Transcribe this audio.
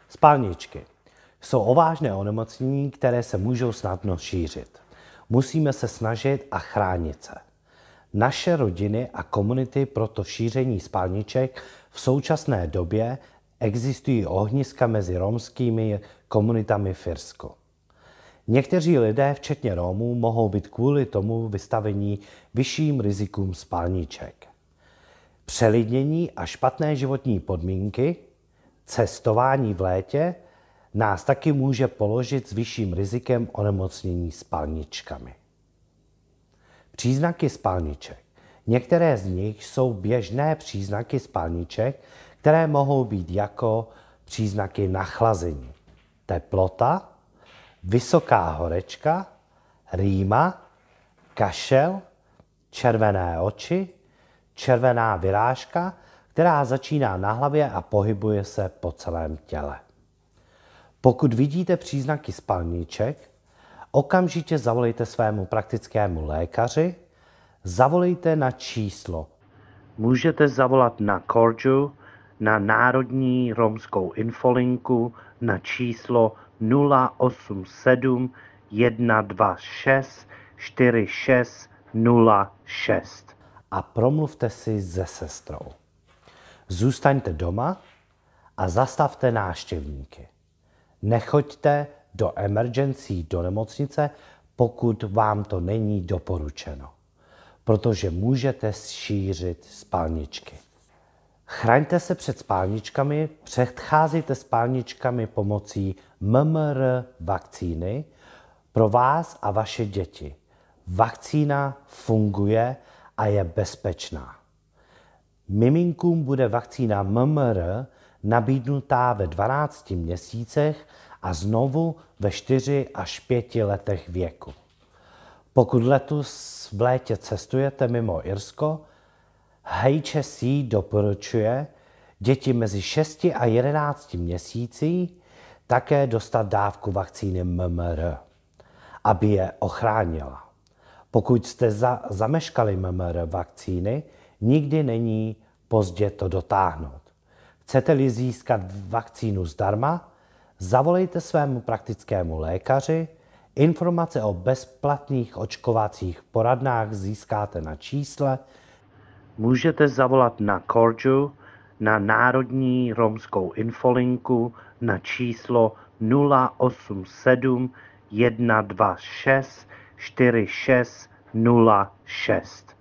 Spalničky jsou odvážné onemocnění, které se můžou snadno šířit. Musíme se snažit a chránit se. Naše rodiny a komunity proto šíření spalniček v současné době existují ohniska mezi romskými komunitami v Irsku. Někteří lidé, včetně Romů, mohou být kvůli tomu vystavení vyšším rizikům spalniček. Přelidnění a špatné životní podmínky, cestování v létě nás taky může položit s vyšším rizikem onemocnění spalničkami. Příznaky spalniček. Některé z nich jsou běžné příznaky spalniček, které mohou být jako příznaky nachlazení. Teplota, vysoká horečka, rýma, kašel, červené oči, červená vyrážka, která začíná na hlavě a pohybuje se po celém těle. Pokud vidíte příznaky spalniček, okamžitě zavolejte svému praktickému lékaři, zavolejte na číslo. Můžete zavolat na Korju, na Národní romskou infolinku na číslo 087 126 4606 a promluvte si se sestrou. Zůstaňte doma a zastavte návštěvníky. Nechoďte do emergency, do nemocnice, pokud vám to není doporučeno, protože můžete šířit spalničky. Chraňte se před spalničkami, předcházejte spalničkami pomocí MMR vakcíny pro vás a vaše děti. Vakcína funguje a je bezpečná. Miminkům bude vakcína MMR nabídnutá ve 12 měsících a znovu ve 4 až 5 letech věku. Pokud letos v létě cestujete mimo Irsko, HSC doporučuje děti mezi 6 a 11 měsíci také dostat dávku vakcíny MMR, aby je ochránila. Pokud jste zameškali MMR vakcíny, nikdy není pozdě to dotáhnout. Chcete-li získat vakcínu zdarma, zavolejte svému praktickému lékaři. Informace o bezplatných očkovacích poradnách získáte na čísle. Můžete zavolat na Korju, na Národní romskou infolinku na číslo 087 126 4606.